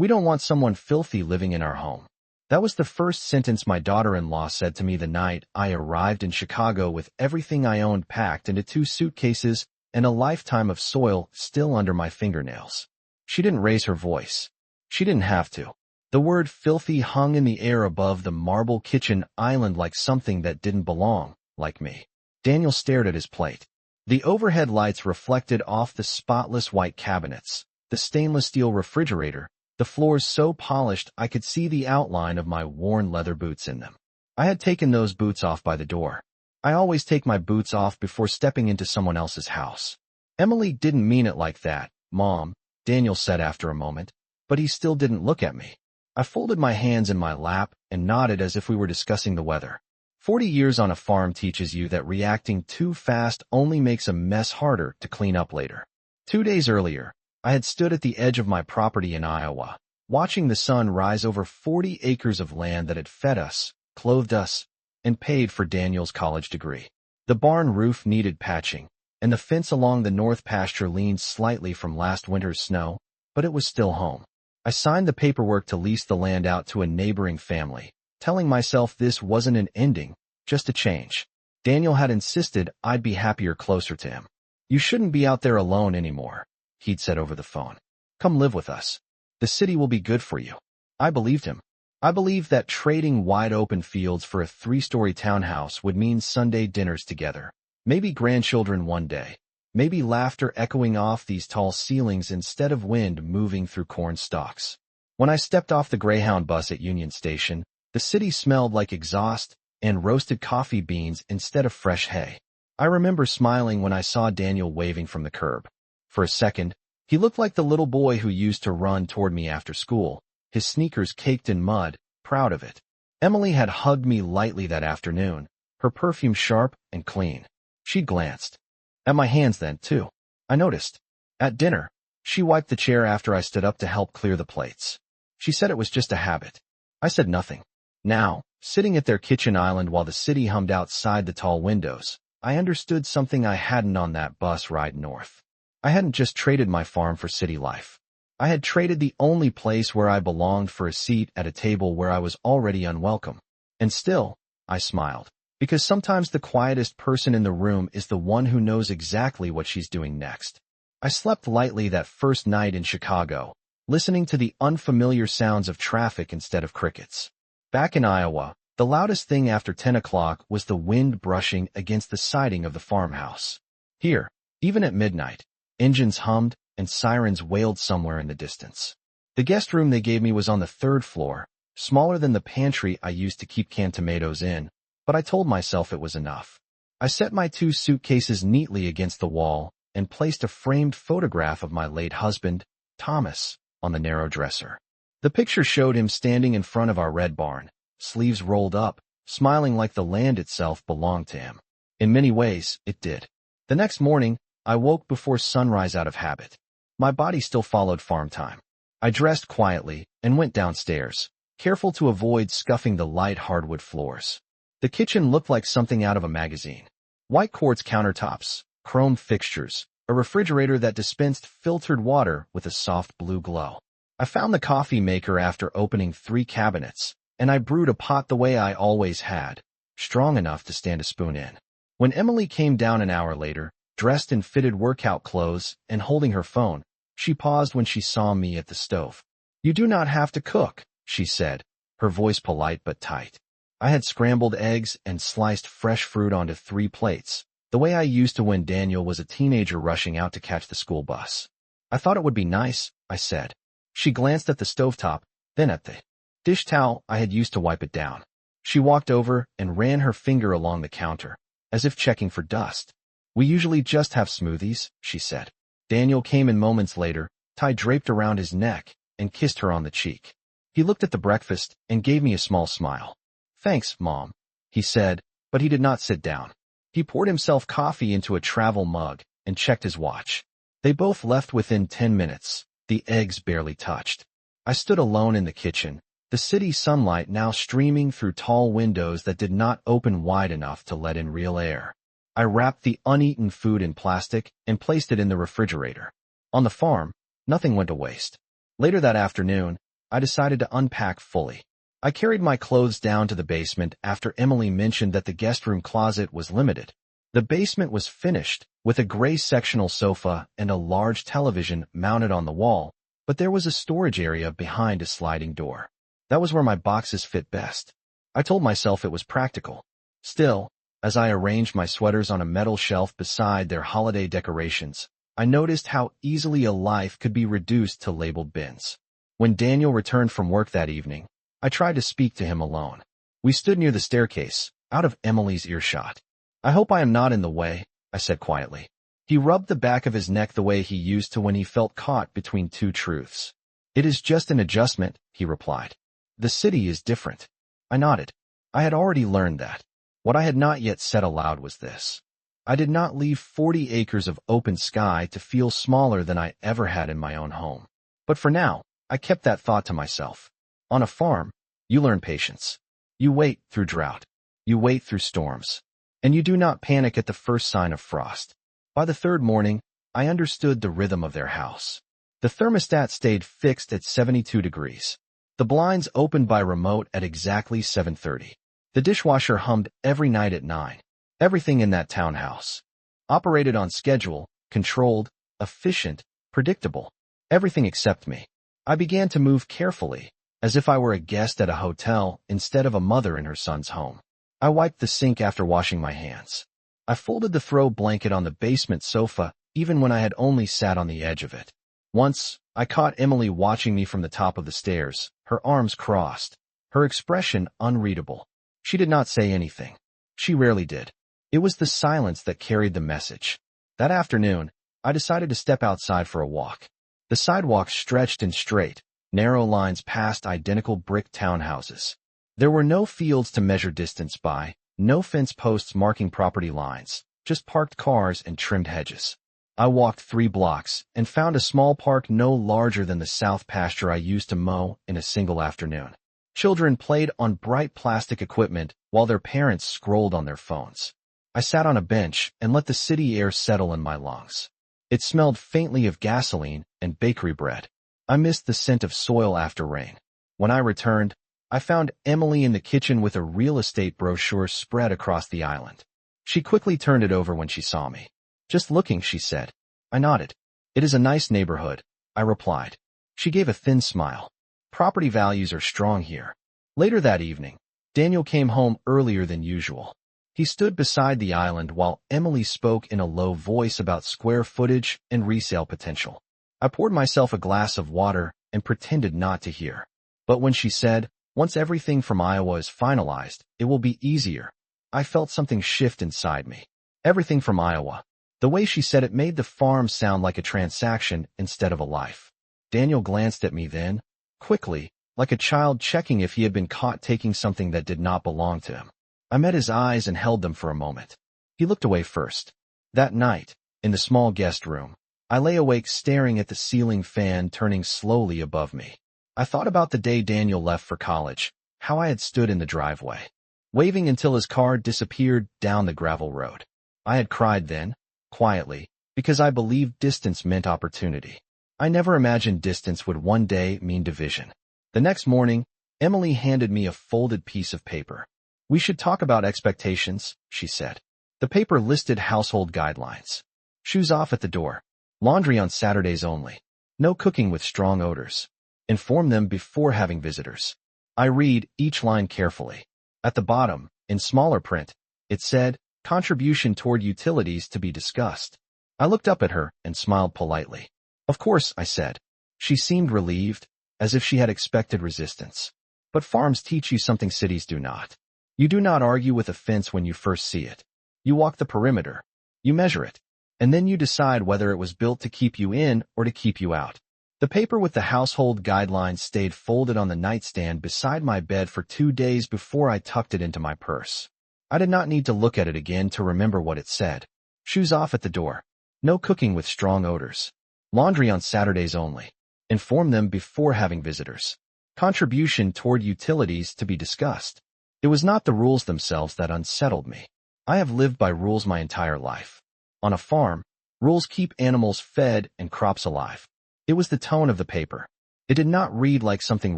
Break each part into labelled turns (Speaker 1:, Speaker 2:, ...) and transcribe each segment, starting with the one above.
Speaker 1: We don't want someone filthy living in our home. That was the first sentence my daughter-in-law said to me the night I arrived in Chicago with everything I owned packed into 2 suitcases and a lifetime of soil still under my fingernails. She didn't raise her voice. She didn't have to. The word filthy hung in the air above the marble kitchen island like something that didn't belong, like me. Daniel stared at his plate. The overhead lights reflected off the spotless white cabinets, the stainless steel refrigerator, the floors so polished I could see the outline of my worn leather boots in them. I had taken those boots off by the door. I always take my boots off before stepping into someone else's house. Emily didn't mean it like that, Mom, Daniel said after a moment, but he still didn't look at me. I folded my hands in my lap and nodded as if we were discussing the weather. 40 years on a farm teaches you that reacting too fast only makes a mess harder to clean up later. 2 days earlier, I had stood at the edge of my property in Iowa, watching the sun rise over 40 acres of land that had fed us, clothed us, and paid for Daniel's college degree. The barn roof needed patching, and the fence along the north pasture leaned slightly from last winter's snow, but it was still home. I signed the paperwork to lease the land out to a neighboring family, telling myself this wasn't an ending, just a change. Daniel had insisted I'd be happier closer to him. You shouldn't be out there alone anymore, he'd said over the phone. Come live with us. The city will be good for you. I believed him. I believed that trading wide-open fields for a 3-story townhouse would mean Sunday dinners together, maybe grandchildren one day, maybe laughter echoing off these tall ceilings instead of wind moving through corn stalks. When I stepped off the Greyhound bus at Union Station, the city smelled like exhaust and roasted coffee beans instead of fresh hay. I remember smiling when I saw Daniel waving from the curb. For a second, he looked like the little boy who used to run toward me after school, his sneakers caked in mud, proud of it. Emily had hugged me lightly that afternoon, her perfume sharp and clean. She'd glanced at my hands then, too. I noticed. At dinner, she wiped the chair after I stood up to help clear the plates. She said it was just a habit. I said nothing. Now, sitting at their kitchen island while the city hummed outside the tall windows, I understood something I hadn't on that bus ride north. I hadn't just traded my farm for city life. I had traded the only place where I belonged for a seat at a table where I was already unwelcome. And still, I smiled, because sometimes the quietest person in the room is the one who knows exactly what she's doing next. I slept lightly that first night in Chicago, listening to the unfamiliar sounds of traffic instead of crickets. Back in Iowa, the loudest thing after 10 o'clock was the wind brushing against the siding of the farmhouse. Here, even at midnight, engines hummed and sirens wailed somewhere in the distance. The guest room they gave me was on the 3rd floor, smaller than the pantry I used to keep canned tomatoes in, but I told myself it was enough. I set my 2 suitcases neatly against the wall and placed a framed photograph of my late husband, Thomas, on the narrow dresser. The picture showed him standing in front of our red barn, sleeves rolled up, smiling like the land itself belonged to him. In many ways, it did. The next morning, I woke before sunrise out of habit. My body still followed farm time. I dressed quietly and went downstairs, careful to avoid scuffing the light hardwood floors. The kitchen looked like something out of a magazine. White quartz countertops, chrome fixtures, a refrigerator that dispensed filtered water with a soft blue glow. I found the coffee maker after opening 3 cabinets, and I brewed a pot the way I always had, strong enough to stand a spoon in. When Emily came down an hour later, dressed in fitted workout clothes and holding her phone, she paused when she saw me at the stove. "You do not have to cook," she said, her voice polite but tight. I had scrambled eggs and sliced fresh fruit onto 3 plates, the way I used to when Daniel was a teenager rushing out to catch the school bus. "I thought it would be nice," I said. She glanced at the stovetop, then at the dish towel I had used to wipe it down. She walked over and ran her finger along the counter, as if checking for dust. "We usually just have smoothies," she said. Daniel came in moments later, tie draped around his neck, and kissed her on the cheek. He looked at the breakfast and gave me a small smile. "Thanks, Mom," he said, but he did not sit down. He poured himself coffee into a travel mug and checked his watch. They both left within 10 minutes, the eggs barely touched. I stood alone in the kitchen, the city sunlight now streaming through tall windows that did not open wide enough to let in real air. I wrapped the uneaten food in plastic and placed it in the refrigerator. On the farm, nothing went to waste. Later that afternoon, I decided to unpack fully. I carried my clothes down to the basement after Emily mentioned that the guest room closet was limited. The basement was finished, with a gray sectional sofa and a large television mounted on the wall, but there was a storage area behind a sliding door. That was where my boxes fit best. I told myself it was practical. Still, as I arranged my sweaters on a metal shelf beside their holiday decorations, I noticed how easily a life could be reduced to labeled bins. When Daniel returned from work that evening, I tried to speak to him alone. We stood near the staircase, out of Emily's earshot. "I hope I am not in the way," I said quietly. He rubbed the back of his neck the way he used to when he felt caught between two truths. "It is just an adjustment," he replied. "The city is different." I nodded. I had already learned that. What I had not yet said aloud was this: I did not leave 40 acres of open sky to feel smaller than I ever had in my own home. But for now, I kept that thought to myself. On a farm, you learn patience. You wait through drought. You wait through storms. And you do not panic at the first sign of frost. By the third morning, I understood the rhythm of their house. The thermostat stayed fixed at 72 degrees. The blinds opened by remote at exactly 7:30. The dishwasher hummed every night at 9. Everything in that townhouse operated on schedule, controlled, efficient, predictable. Everything except me. I began to move carefully, as if I were a guest at a hotel instead of a mother in her son's home. I wiped the sink after washing my hands. I folded the throw blanket on the basement sofa, even when I had only sat on the edge of it. Once, I caught Emily watching me from the top of the stairs, her arms crossed, her expression unreadable. She did not say anything. She rarely did. It was the silence that carried the message. That afternoon, I decided to step outside for a walk. The sidewalk stretched in straight, narrow lines past identical brick townhouses. There were no fields to measure distance by, no fence posts marking property lines, just parked cars and trimmed hedges. I walked 3 blocks and found a small park no larger than the south pasture I used to mow in a single afternoon. Children played on bright plastic equipment while their parents scrolled on their phones. I sat on a bench and let the city air settle in my lungs. It smelled faintly of gasoline and bakery bread. I missed the scent of soil after rain. When I returned, I found Emily in the kitchen with a real estate brochure spread across the island. She quickly turned it over when she saw me. "Just looking," she said. I nodded. "It is a nice neighborhood," I replied. She gave a thin smile. "Property values are strong here." Later that evening, Daniel came home earlier than usual. He stood beside the island while Emily spoke in a low voice about square footage and resale potential. I poured myself a glass of water and pretended not to hear. But when she said, "Once everything from Iowa is finalized, it will be easier," I felt something shift inside me. Everything from Iowa. The way she said it made the farm sound like a transaction instead of a life. Daniel glanced at me then, quickly, like a child checking if he had been caught taking something that did not belong to him. I met his eyes and held them for a moment. He looked away first. That night, in the small guest room, I lay awake staring at the ceiling fan turning slowly above me. I thought about the day Daniel left for college, how I had stood in the driveway, waving until his car disappeared down the gravel road. I had cried then, quietly, because I believed distance meant opportunity. I never imagined distance would one day mean division. The next morning, Emily handed me a folded piece of paper. "We should talk about expectations," she said. The paper listed household guidelines. Shoes off at the door. Laundry on Saturdays only. No cooking with strong odors. Inform them before having visitors. I read each line carefully. At the bottom, in smaller print, it said, "Contribution toward utilities to be discussed." I looked up at her and smiled politely. "Of course," I said. She seemed relieved, as if she had expected resistance. But farms teach you something cities do not. You do not argue with a fence when you first see it. You walk the perimeter. You measure it. And then you decide whether it was built to keep you in or to keep you out. The paper with the household guidelines stayed folded on the nightstand beside my bed for 2 days before I tucked it into my purse. I did not need to look at it again to remember what it said. Shoes off at the door. No cooking with strong odors. Laundry on Saturdays only. Inform them before having visitors. Contribution toward utilities to be discussed. It was not the rules themselves that unsettled me. I have lived by rules my entire life. On a farm, rules keep animals fed and crops alive. It was the tone of the paper. It did not read like something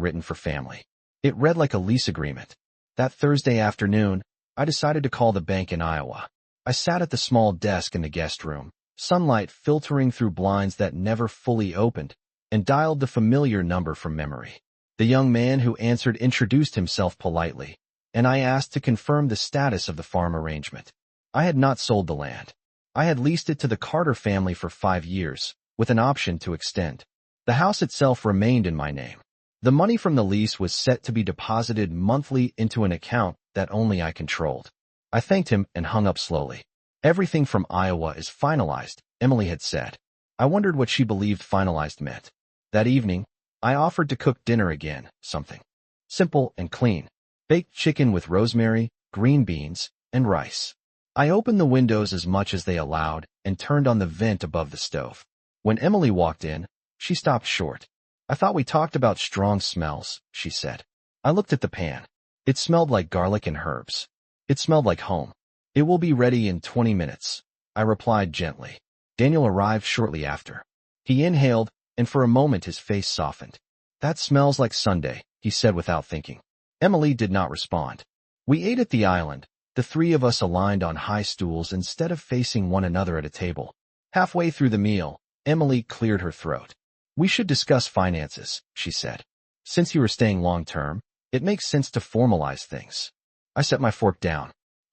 Speaker 1: written for family. It read like a lease agreement. That Thursday afternoon, I decided to call the bank in Iowa. I sat at the small desk in the guest room, sunlight filtering through blinds that never fully opened, and dialed the familiar number from memory. The young man who answered introduced himself politely, and I asked to confirm the status of the farm arrangement. I had not sold the land. I had leased it to the Carter family for 5 years, with an option to extend. The house itself remained in my name. The money from the lease was set to be deposited monthly into an account that only I controlled. I thanked him and hung up slowly. Everything from Iowa is finalized, Emily had said. I wondered what she believed finalized meant. That evening, I offered to cook dinner again, something simple and clean. Baked chicken with rosemary, green beans, and rice. I opened the windows as much as they allowed and turned on the vent above the stove. When Emily walked in, she stopped short. I thought we talked about strong smells, she said. I looked at the pan. It smelled like garlic and herbs. It smelled like home. It will be ready in 20 minutes, I replied gently. Daniel arrived shortly after. He inhaled, and for a moment his face softened. That smells like Sunday, he said without thinking. Emily did not respond. We ate at the island, the three of us aligned on high stools instead of facing one another at a table. Halfway through the meal, Emily cleared her throat. We should discuss finances, she said. Since you are staying long-term, it makes sense to formalize things. I set my fork down.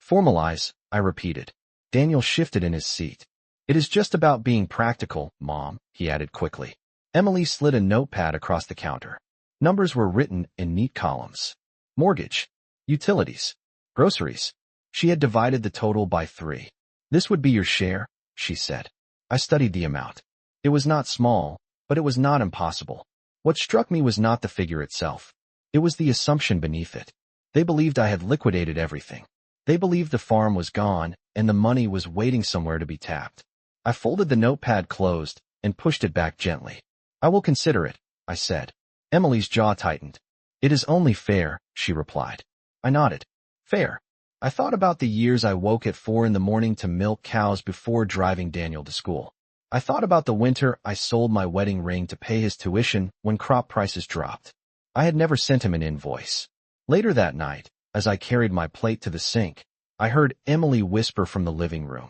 Speaker 1: Formalize, I repeated. Daniel shifted in his seat. It is just about being practical, Mom, he added quickly. Emily slid a notepad across the counter. Numbers were written in neat columns. Mortgage, utilities, groceries. She had divided the total by 3. This would be your share, she said. I studied the amount. It was not small, but it was not impossible. What struck me was not the figure itself. It was the assumption beneath it. They believed I had liquidated everything. They believed the farm was gone, and the money was waiting somewhere to be tapped. I folded the notepad closed and pushed it back gently. I will consider it, I said. Emily's jaw tightened. It is only fair, she replied. I nodded. Fair. I thought about the years I woke at 4 in the morning to milk cows before driving Daniel to school. I thought about the winter I sold my wedding ring to pay his tuition when crop prices dropped. I had never sent him an invoice. Later that night, as I carried my plate to the sink, I heard Emily whisper from the living room.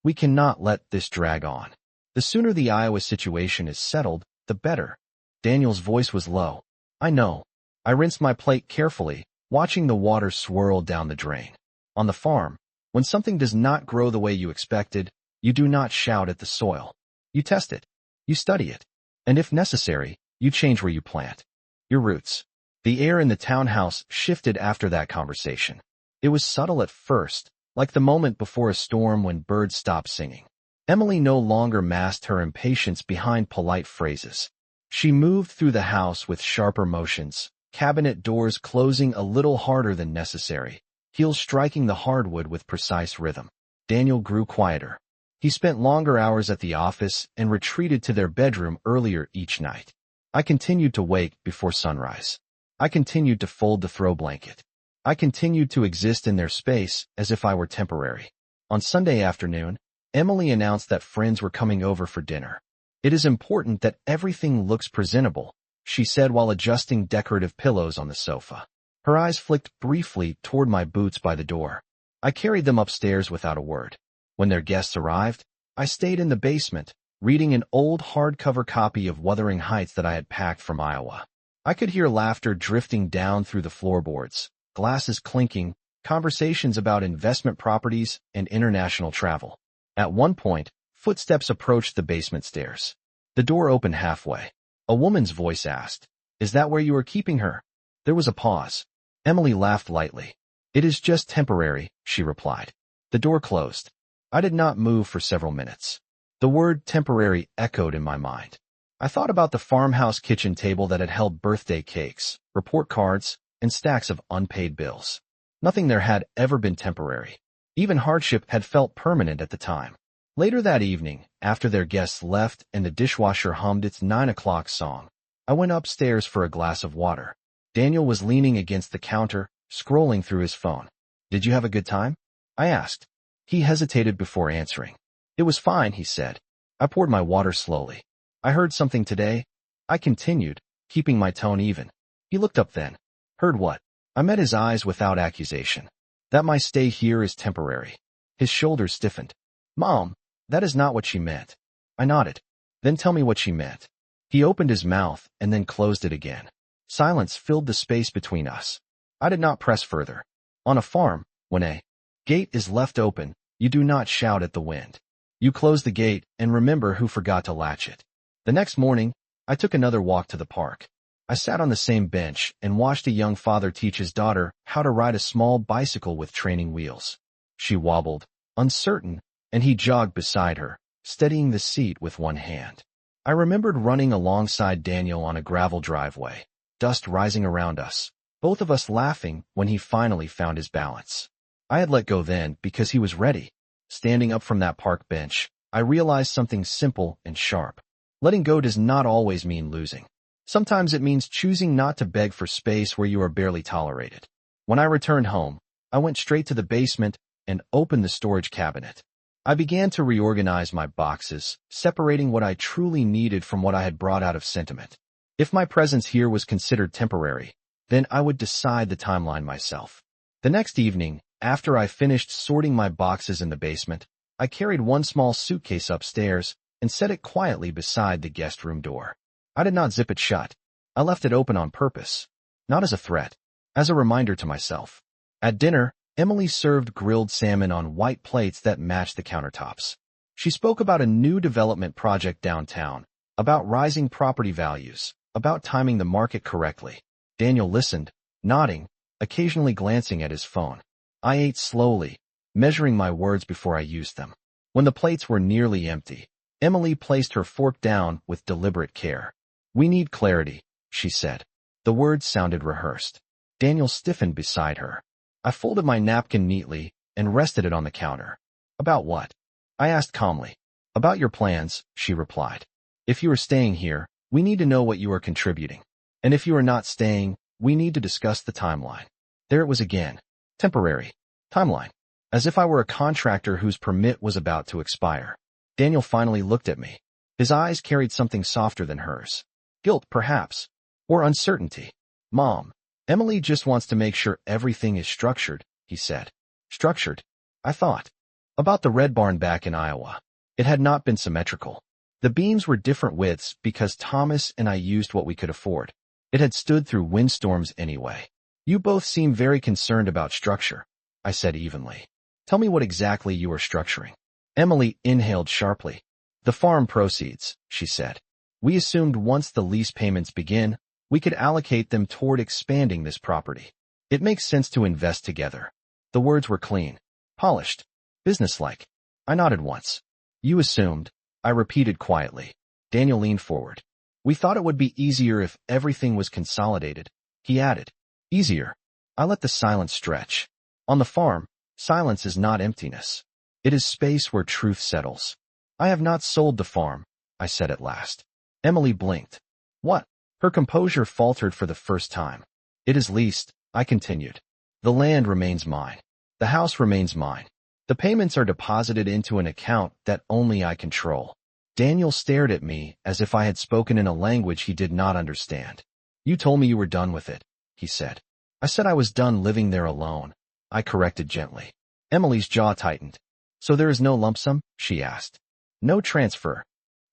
Speaker 1: We cannot let this drag on. The sooner the Iowa situation is settled, the better. Daniel's voice was low. I know. I rinsed my plate carefully, watching the water swirl down the drain. On the farm, when something does not grow the way you expected, you do not shout at the soil. You test it. You study it. And if necessary, you change where you plant. Your roots. The air in the townhouse shifted after that conversation. It was subtle at first, like the moment before a storm when birds stop singing. Emily no longer masked her impatience behind polite phrases. She moved through the house with sharper motions, cabinet doors closing a little harder than necessary, heels striking the hardwood with precise rhythm. Daniel grew quieter. He spent longer hours at the office and retreated to their bedroom earlier each night. I continued to wake before sunrise. I continued to fold the throw blanket. I continued to exist in their space as if I were temporary. On Sunday afternoon, Emily announced that friends were coming over for dinner. It is important that everything looks presentable, she said while adjusting decorative pillows on the sofa. Her eyes flicked briefly toward my boots by the door. I carried them upstairs without a word. When their guests arrived, I stayed in the basement, reading an old hardcover copy of Wuthering Heights that I had packed from Iowa. I could hear laughter drifting down through the floorboards, glasses clinking, conversations about investment properties and international travel. At one point, footsteps approached the basement stairs. The door opened halfway. A woman's voice asked, "Is that where you are keeping her?" There was a pause. Emily laughed lightly. "It is just temporary," she replied. The door closed. I did not move for several minutes. The word temporary echoed in my mind. I thought about the farmhouse kitchen table that had held birthday cakes, report cards, and stacks of unpaid bills. Nothing there had ever been temporary. Even hardship had felt permanent at the time. Later that evening, after their guests left and the dishwasher hummed its 9 o'clock song, I went upstairs for a glass of water. Daniel was leaning against the counter, scrolling through his phone. "Did you have a good time?" I asked. He hesitated before answering. "It was fine," he said. I poured my water slowly. "I heard something today," I continued, keeping my tone even. He looked up then. Heard what? I met his eyes without accusation. That my stay here is temporary. His shoulders stiffened. Mom, that is not what she meant. I nodded. Then tell me what she meant. He opened his mouth and then closed it again. Silence filled the space between us. I did not press further. On a farm, when a gate is left open, you do not shout at the wind. You close the gate and remember who forgot to latch it. The next morning, I took another walk to the park. I sat on the same bench and watched a young father teach his daughter how to ride a small bicycle with training wheels. She wobbled, uncertain, and he jogged beside her, steadying the seat with one hand. I remembered running alongside Daniel on a gravel driveway, dust rising around us, both of us laughing when he finally found his balance. I had let go then because he was ready. Standing up from that park bench, I realized something simple and sharp. Letting go does not always mean losing. Sometimes it means choosing not to beg for space where you are barely tolerated. When I returned home, I went straight to the basement and opened the storage cabinet. I began to reorganize my boxes, separating what I truly needed from what I had brought out of sentiment. If my presence here was considered temporary, then I would decide the timeline myself. The next evening, after I finished sorting my boxes in the basement, I carried one small suitcase upstairs and set it quietly beside the guest room door. I did not zip it shut. I left it open on purpose, not as a threat, as a reminder to myself. At dinner, Emily served grilled salmon on white plates that matched the countertops. She spoke about a new development project downtown, about rising property values, about timing the market correctly. Daniel listened, nodding, occasionally glancing at his phone. I ate slowly, measuring my words before I used them. When the plates were nearly empty, Emily placed her fork down with deliberate care. We need clarity, she said. The words sounded rehearsed. Daniel stiffened beside her. I folded my napkin neatly and rested it on the counter. About what? I asked calmly. About your plans, she replied. If you are staying here, we need to know what you are contributing. And if you are not staying, we need to discuss the timeline. There it was again. Temporary. Timeline. As if I were a contractor whose permit was about to expire. Daniel finally looked at me. His eyes carried something softer than hers. Guilt, perhaps. Or uncertainty. Mom, Emily just wants to make sure everything is structured, he said. Structured? I thought. About the red barn back in Iowa. It had not been symmetrical. The beams were different widths because Thomas and I used what we could afford. It had stood through windstorms anyway. You both seem very concerned about structure, I said evenly. Tell me what exactly you are structuring. Emily inhaled sharply. The farm proceeds, she said. We assumed once the lease payments begin, we could allocate them toward expanding this property. It makes sense to invest together. The words were clean, polished, businesslike. I nodded once. You assumed, I repeated quietly. Daniel leaned forward. We thought it would be easier if everything was consolidated, he added. Easier. I let the silence stretch. On the farm, silence is not emptiness. It is space where truth settles. I have not sold the farm, I said at last. Emily blinked. What? Her composure faltered for the first time. It is leased, I continued. The land remains mine. The house remains mine. The payments are deposited into an account that only I control. Daniel stared at me as if I had spoken in a language he did not understand. You told me you were done with it, he said. I said I was done living there alone, I corrected gently. Emily's jaw tightened. So there is no lump sum? She asked. No transfer.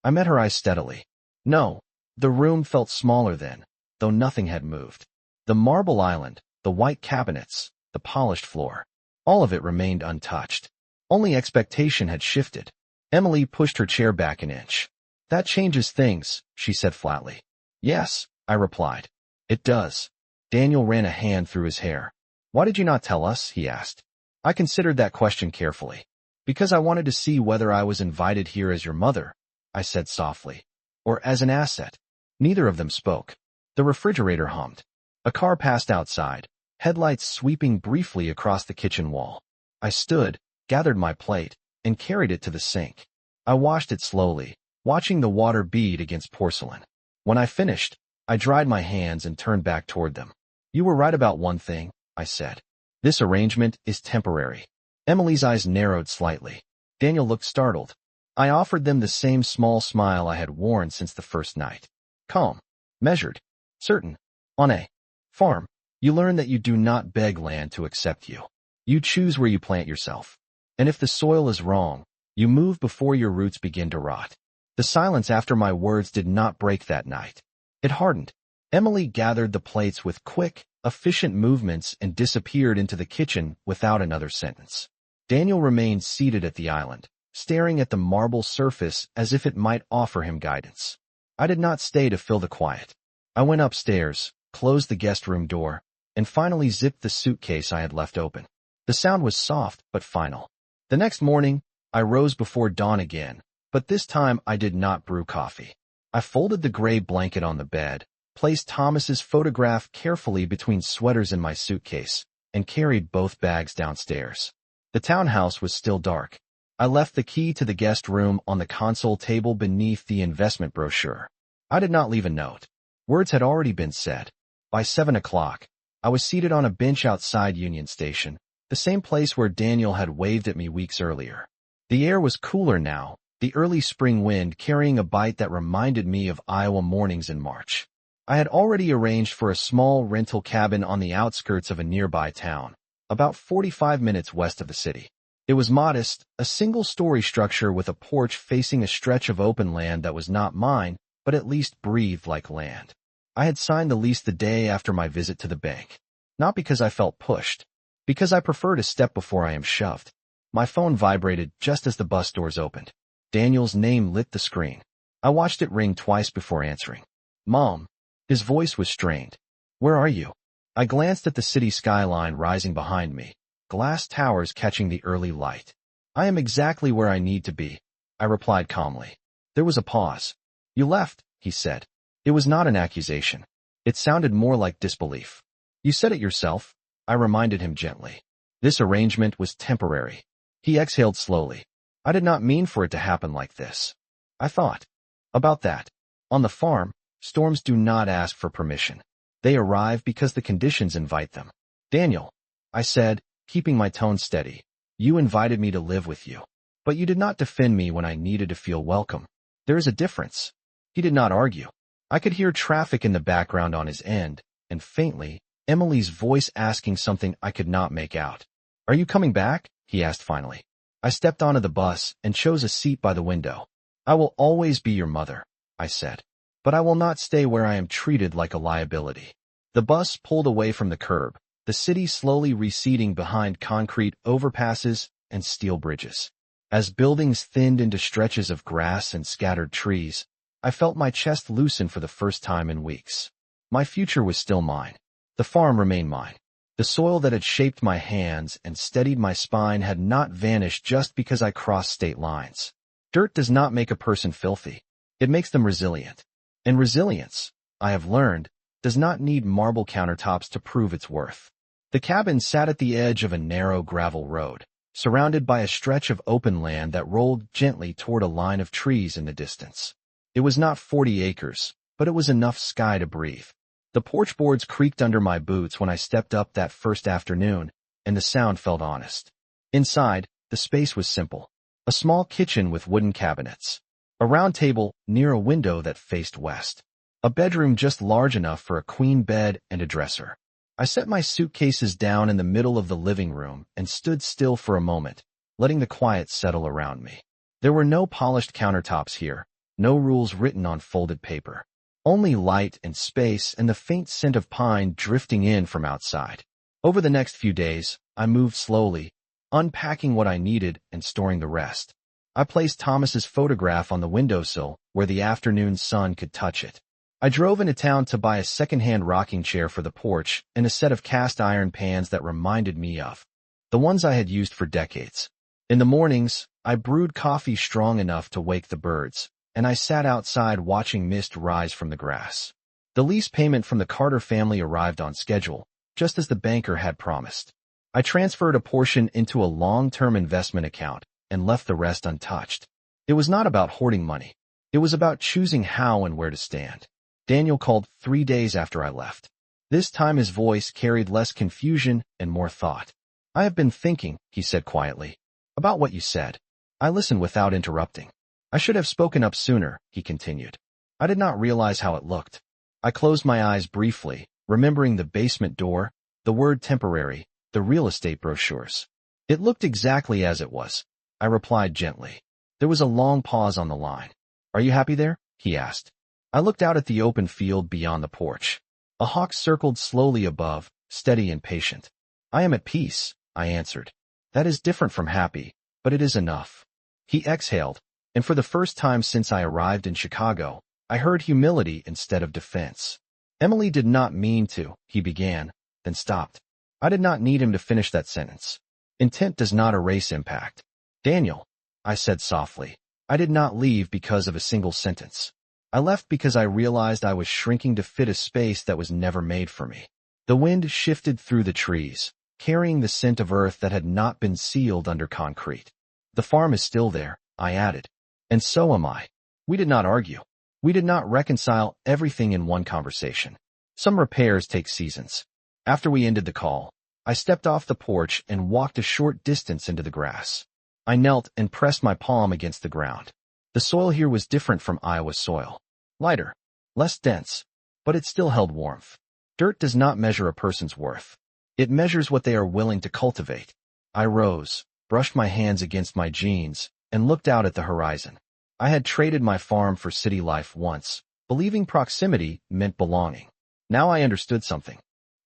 Speaker 1: I met her eyes steadily. No. The room felt smaller then, though nothing had moved. The marble island, the white cabinets, the polished floor. All of it remained untouched. Only expectation had shifted. Emily pushed her chair back an inch. That changes things, she said flatly. Yes, I replied. It does. Daniel ran a hand through his hair. Why did you not tell us? He asked. I considered that question carefully. Because I wanted to see whether I was invited here as your mother, I said softly, or as an asset. Neither of them spoke. The refrigerator hummed. A car passed outside, headlights sweeping briefly across the kitchen wall. I stood, gathered my plate, and carried it to the sink. I washed it slowly, watching the water bead against porcelain. When I finished, I dried my hands and turned back toward them. You were right about one thing, I said. This arrangement is temporary. Emily's eyes narrowed slightly. Daniel looked startled. I offered them the same small smile I had worn since the first night. Calm. Measured. Certain. On a farm, you learn that you do not beg land to accept you. You choose where you plant yourself. And if the soil is wrong, you move before your roots begin to rot. The silence after my words did not break that night. It hardened. Emily gathered the plates with quick, efficient movements and disappeared into the kitchen without another sentence. Daniel remained seated at the island, staring at the marble surface as if it might offer him guidance. I did not stay to fill the quiet. I went upstairs, closed the guest room door, and finally zipped the suitcase I had left open. The sound was soft but final. The next morning, I rose before dawn again, but this time I did not brew coffee. I folded the gray blanket on the bed, placed Thomas's photograph carefully between sweaters in my suitcase, and carried both bags downstairs. The townhouse was still dark. I left the key to the guest room on the console table beneath the investment brochure. I did not leave a note. Words had already been said. By 7 o'clock, I was seated on a bench outside Union Station, the same place where Daniel had waved at me weeks earlier. The air was cooler now, the early spring wind carrying a bite that reminded me of Iowa mornings in March. I had already arranged for a small rental cabin on the outskirts of a nearby town, about 45 minutes west of the city. It was modest, a single-story structure with a porch facing a stretch of open land that was not mine, but at least breathed like land. I had signed the lease the day after my visit to the bank. Not because I felt pushed, because I prefer to step before I am shoved. My phone vibrated just as the bus doors opened. Daniel's name lit the screen. I watched it ring twice before answering. Mom. His voice was strained. Where are you? I glanced at the city skyline rising behind me, glass towers catching the early light. I am exactly where I need to be, I replied calmly. There was a pause. You left, he said. It was not an accusation. It sounded more like disbelief. You said it yourself, I reminded him gently. This arrangement was temporary. He exhaled slowly. I did not mean for it to happen like this. I thought about that. On the farm, storms do not ask for permission. They arrive because the conditions invite them. Daniel, I said, keeping my tone steady, you invited me to live with you. But you did not defend me when I needed to feel welcome. There is a difference. He did not argue. I could hear traffic in the background on his end, and faintly, Emily's voice asking something I could not make out. Are you coming back? He asked finally. I stepped onto the bus and chose a seat by the window. I will always be your mother, I said. But I will not stay where I am treated like a liability. The bus pulled away from the curb, the city slowly receding behind concrete overpasses and steel bridges. As buildings thinned into stretches of grass and scattered trees, I felt my chest loosen for the first time in weeks. My future was still mine. The farm remained mine. The soil that had shaped my hands and steadied my spine had not vanished just because I crossed state lines. Dirt does not make a person filthy. It makes them resilient. And resilience, I have learned, does not need marble countertops to prove its worth. The cabin sat at the edge of a narrow gravel road, surrounded by a stretch of open land that rolled gently toward a line of trees in the distance. It was not 40 acres, but it was enough sky to breathe. The porch boards creaked under my boots when I stepped up that first afternoon, and the sound felt honest. Inside, the space was simple. A small kitchen with wooden cabinets. A round table near a window that faced west. A bedroom just large enough for a queen bed and a dresser. I set my suitcases down in the middle of the living room and stood still for a moment, letting the quiet settle around me. There were no polished countertops here, no rules written on folded paper. Only light and space and the faint scent of pine drifting in from outside. Over the next few days, I moved slowly, unpacking what I needed and storing the rest. I placed Thomas's photograph on the windowsill where the afternoon sun could touch it. I drove into town to buy a second-hand rocking chair for the porch and a set of cast iron pans that reminded me of the ones I had used for decades. In the mornings, I brewed coffee strong enough to wake the birds, and I sat outside watching mist rise from the grass. The lease payment from the Carter family arrived on schedule, just as the banker had promised. I transferred a portion into a long-term investment account and left the rest untouched. It was not about hoarding money. It was about choosing how and where to stand. Daniel called 3 days after I left. This time his voice carried less confusion and more thought. I have been thinking, he said quietly, about what you said. I listened without interrupting. I should have spoken up sooner, he continued. I did not realize how it looked. I closed my eyes briefly, remembering the basement door, the word temporary, the real estate brochures. It looked exactly as it was. I replied gently. There was a long pause on the line. Are you happy there? He asked. I looked out at the open field beyond the porch. A hawk circled slowly above, steady and patient. I am at peace, I answered. That is different from happy, but it is enough. He exhaled, and for the first time since I arrived in Chicago, I heard humility instead of defense. Emily did not mean to, he began, then stopped. I did not need him to finish that sentence. Intent does not erase impact. Daniel, I said softly, I did not leave because of a single sentence. I left because I realized I was shrinking to fit a space that was never made for me. The wind shifted through the trees, carrying the scent of earth that had not been sealed under concrete. The farm is still there, I added. And so am I. We did not argue. We did not reconcile everything in one conversation. Some repairs take seasons. After we ended the call, I stepped off the porch and walked a short distance into the grass. I knelt and pressed my palm against the ground. The soil here was different from Iowa soil. Lighter, less dense, but it still held warmth. Dirt does not measure a person's worth. It measures what they are willing to cultivate. I rose, brushed my hands against my jeans, and looked out at the horizon. I had traded my farm for city life once, believing proximity meant belonging. Now I understood something.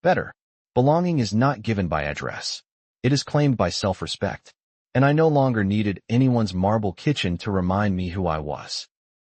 Speaker 1: Better. Belonging is not given by address. It is claimed by self-respect. And I no longer needed anyone's marble kitchen to remind me who I was.